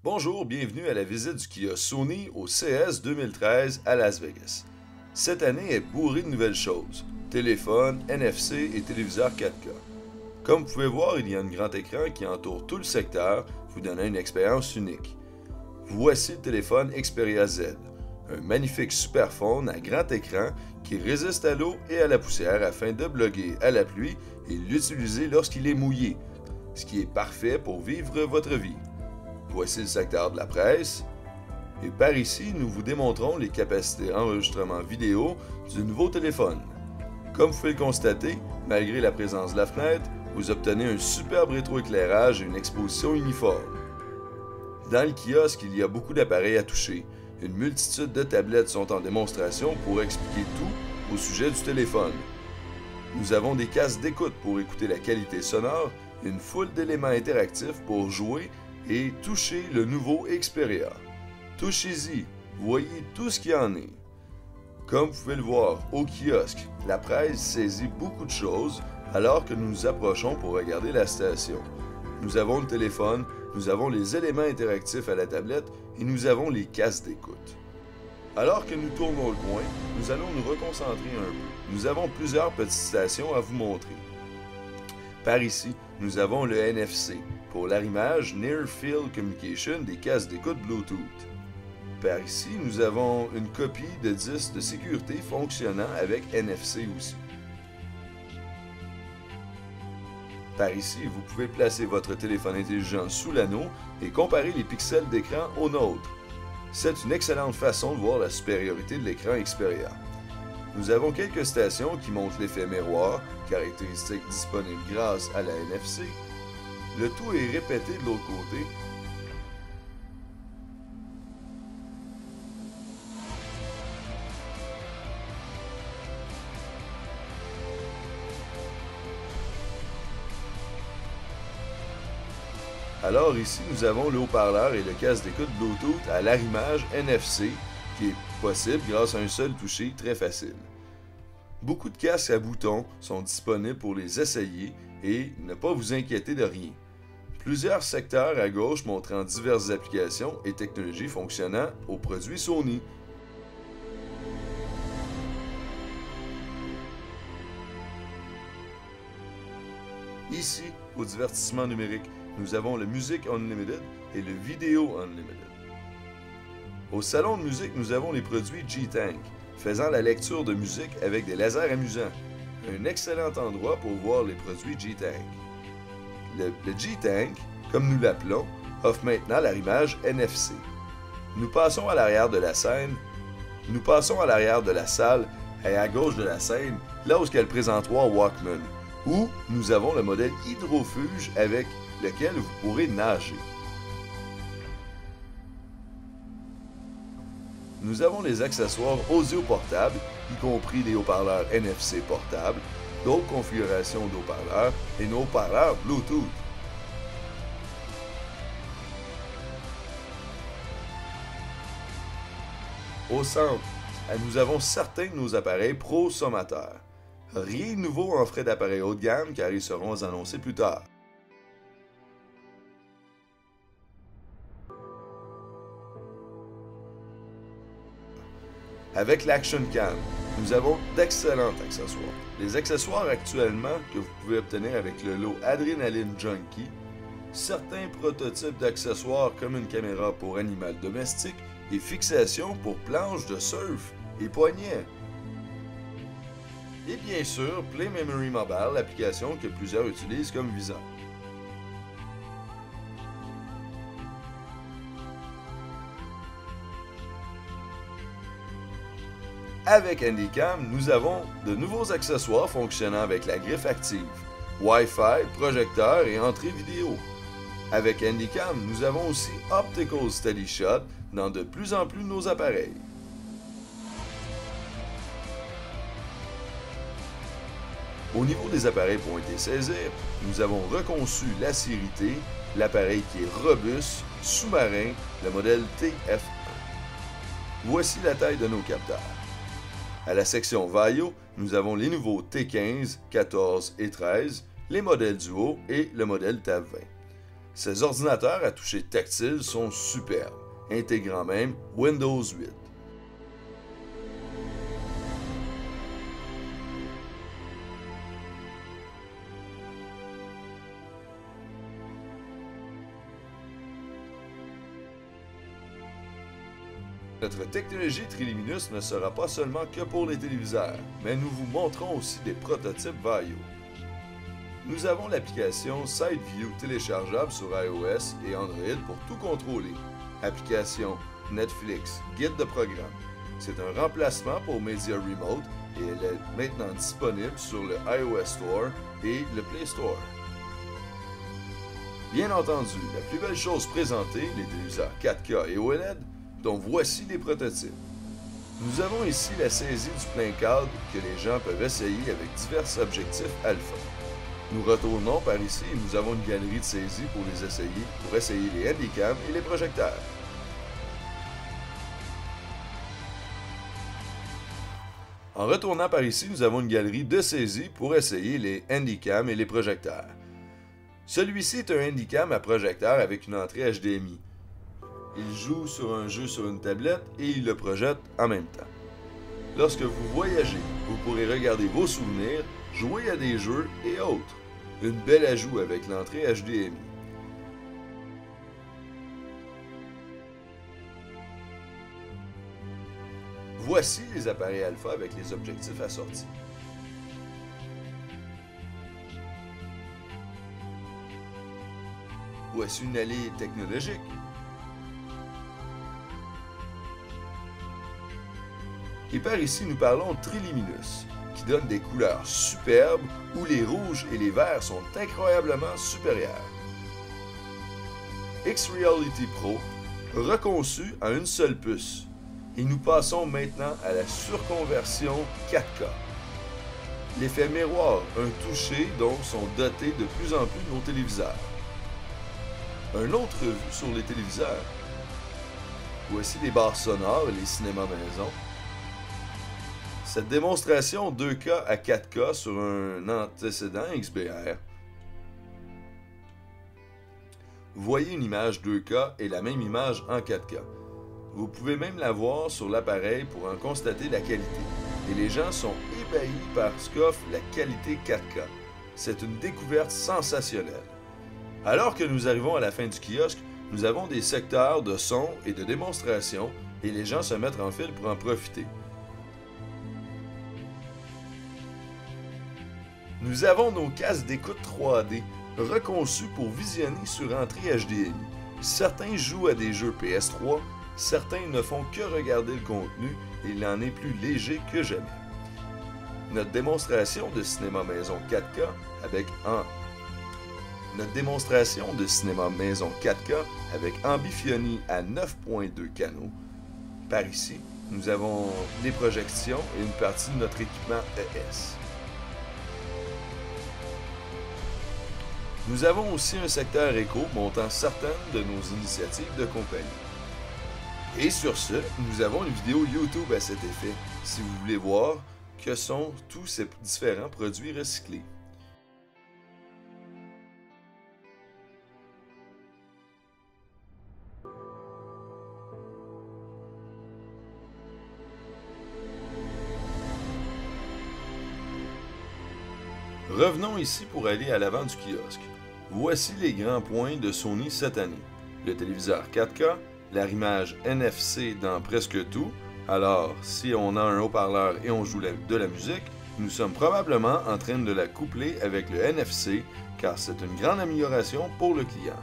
Bonjour, bienvenue à la visite du kiosque Sony au CES 2013 à Las Vegas. Cette année est bourrée de nouvelles choses, téléphones, NFC et téléviseurs 4K. Comme vous pouvez voir, il y a un grand écran qui entoure tout le secteur, vous donnant une expérience unique. Voici le téléphone Xperia Z, un magnifique superphone à grand écran qui résiste à l'eau et à la poussière afin de bloguer à la pluie et l'utiliser lorsqu'il est mouillé, ce qui est parfait pour vivre votre vie. Voici le secteur de la presse. Et par ici, nous vous démontrons les capacités d'enregistrement vidéo du nouveau téléphone. Comme vous pouvez le constater, malgré la présence de la fenêtre, vous obtenez un superbe rétroéclairage et une exposition uniforme. Dans le kiosque, il y a beaucoup d'appareils à toucher. Une multitude de tablettes sont en démonstration pour expliquer tout au sujet du téléphone. Nous avons des casques d'écoute pour écouter la qualité sonore, une foule d'éléments interactifs pour jouer et toucher le nouveau Xperia. Touchez-y, voyez tout ce qu'il y en est. Comme vous pouvez le voir au kiosque, la presse saisit beaucoup de choses alors que nous nous approchons pour regarder la station. Nous avons le téléphone, nous avons les éléments interactifs à la tablette et nous avons les casques d'écoute. Alors que nous tournons le coin, nous allons nous reconcentrer un peu. Nous avons plusieurs petites stations à vous montrer. Par ici, nous avons le NFC pour l'arrimage Near Field Communication des casques d'écoute Bluetooth. Par ici, nous avons une copie de disque de sécurité fonctionnant avec NFC aussi. Par ici, vous pouvez placer votre téléphone intelligent sous l'anneau et comparer les pixels d'écran aux nôtres. C'est une excellente façon de voir la supériorité de l'écran Xperia. Nous avons quelques stations qui montrent l'effet miroir, caractéristique disponible grâce à la NFC. Le tout est répété de l'autre côté. Alors ici, nous avons le haut-parleur et le casque d'écoute Bluetooth à l'arrimage NFC qui est possible grâce à un seul toucher très facile. Beaucoup de casques à boutons sont disponibles pour les essayer et ne pas vous inquiéter de rien. Plusieurs secteurs à gauche montrant diverses applications et technologies fonctionnant aux produits Sony. Ici, au divertissement numérique, nous avons le Music Unlimited et le Video Unlimited. Au salon de musique, nous avons les produits G-Tank, faisant la lecture de musique avec des lasers amusants. Un excellent endroit pour voir les produits G-Tank. Le G-Tank, comme nous l'appelons, offre maintenant l'arrimage NFC. Nous passons à l'arrière de la scène. Nous passons à l'arrière de la salle et à gauche de la scène, là où il y a le présentoir Walkman, où nous avons le modèle hydrofuge avec lequel vous pourrez nager. Nous avons les accessoires audio portables, y compris les haut-parleurs NFC portables, d'autres configurations de haut-parleurs et nos haut-parleurs Bluetooth. Au centre, nous avons certains de nos appareils prosommateurs. Rien de nouveau en frais d'appareils haut de gamme car ils seront annoncés plus tard. Avec l'Action Cam, nous avons d'excellents accessoires. Les accessoires actuellement que vous pouvez obtenir avec le lot Adrenaline Junkie, certains prototypes d'accessoires comme une caméra pour animal domestique et fixation pour planches de surf et poignets. Et bien sûr, Play Memory Mobile, l'application que plusieurs utilisent comme visa. Avec Handycam, nous avons de nouveaux accessoires fonctionnant avec la griffe active, Wi-Fi, projecteur et entrée vidéo. Avec Handycam, nous avons aussi Optical Steady Shot dans de plus en plus de nos appareils. Au niveau des appareils pointés saisir, nous avons reconçu la série T, l'appareil qui est robuste, sous-marin, le modèle TF1. Voici la taille de nos capteurs. À la section Vaio, nous avons les nouveaux T15, 14 et 13, les modèles duo et le modèle TAV 20. Ces ordinateurs à toucher tactile sont superbes, intégrant même Windows 8. Notre technologie Triluminous ne sera pas seulement que pour les téléviseurs, mais nous vous montrons aussi des prototypes Vaio. Nous avons l'application SideView téléchargeable sur iOS et Android pour tout contrôler. Application, Netflix, guide de programme. C'est un remplacement pour Media Remote et elle est maintenant disponible sur le iOS Store et le Play Store. Bien entendu, la plus belle chose présentée, les téléviseurs 4K et OLED, dont voici les prototypes. Nous avons ici la saisie du plein cadre que les gens peuvent essayer avec divers objectifs alpha. Nous retournons par ici et nous avons une galerie de saisie pour essayer les handycams et les projecteurs. En retournant par ici, nous avons une galerie de saisie pour essayer les handycams et les projecteurs. Celui-ci est un handycam à projecteur avec une entrée HDMI. Il joue sur un jeu sur une tablette et il le projette en même temps. Lorsque vous voyagez, vous pourrez regarder vos souvenirs, jouer à des jeux et autres. Une belle ajout avec l'entrée HDMI. Voici les appareils alpha avec les objectifs assortis. Voici une allée technologique. Et par ici, nous parlons Triluminous, qui donne des couleurs superbes où les rouges et les verts sont incroyablement supérieurs. X-Reality Pro, reconçu en une seule puce. Et nous passons maintenant à la surconversion 4K. L'effet miroir, un toucher dont sont dotés de plus en plus nos téléviseurs. Un autre vue sur les téléviseurs. Voici les barres sonores et les cinémas maison. Cette démonstration 2K à 4K sur un antécédent XBR. Voyez une image 2K et la même image en 4K. Vous pouvez même la voir sur l'appareil pour en constater la qualité. Et les gens sont ébahis par ce qu'offre la qualité 4K. C'est une découverte sensationnelle. Alors que nous arrivons à la fin du kiosque, nous avons des secteurs de son et de démonstration et les gens se mettent en file pour en profiter. Nous avons nos casques d'écoute 3D, reconçus pour visionner sur entrée HDMI. Certains jouent à des jeux PS3, certains ne font que regarder le contenu et il en est plus léger que jamais. Notre démonstration de cinéma maison 4K avec ambiphonie à 9.2 canaux. Par ici, nous avons des projections et une partie de notre équipement ES. Nous avons aussi un secteur éco montrant certaines de nos initiatives de compagnie. Et sur ce, nous avons une vidéo YouTube à cet effet, si vous voulez voir que sont tous ces différents produits recyclés. Revenons ici pour aller à l'avant du kiosque. Voici les grands points de Sony cette année. Le téléviseur 4K, l'arrimage NFC dans presque tout. Alors, si on a un haut-parleur et on joue de la musique, nous sommes probablement en train de la coupler avec le NFC, car c'est une grande amélioration pour le client.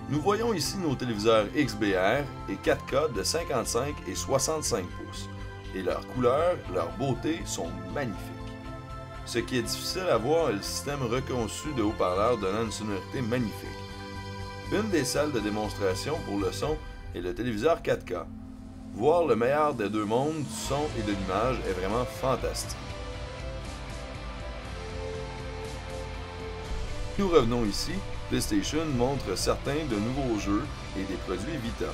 Nous voyons ici nos téléviseurs XBR et 4K de 55 et 65 pouces. Et leurs couleurs, leur beauté sont magnifiques. Ce qui est difficile à voir est le système reconçu de haut-parleurs donnant une sonorité magnifique. Une des salles de démonstration pour le son est le téléviseur 4K. Voir le meilleur des deux mondes, du son et de l'image, est vraiment fantastique. Nous revenons ici, PlayStation montre certains de nouveaux jeux et des produits Vita.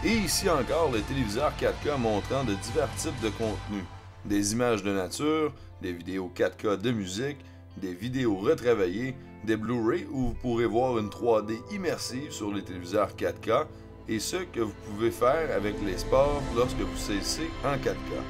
Et ici encore le téléviseur 4K montrant de divers types de contenus. Des images de nature, des vidéos 4K de musique, des vidéos retravaillées, des Blu-ray où vous pourrez voir une 3D immersive sur les téléviseurs 4K et ce que vous pouvez faire avec les sports lorsque vous saisissez en 4K.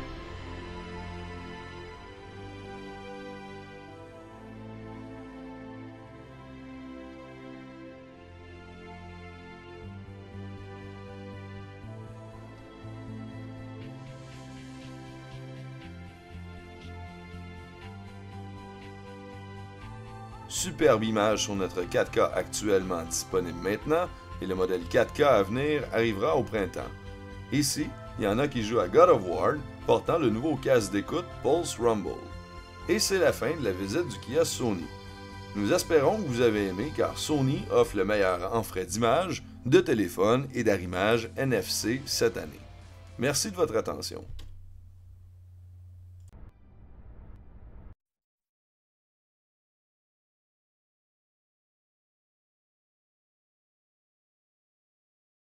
Superbe image sur notre 4K actuellement disponible maintenant et le modèle 4K à venir arrivera au printemps. Ici, il y en a qui jouent à God of War portant le nouveau casque d'écoute Pulse Rumble. Et c'est la fin de la visite du kiosque Sony. Nous espérons que vous avez aimé car Sony offre le meilleur en frais d'image, de téléphone et d'arrimage NFC cette année. Merci de votre attention.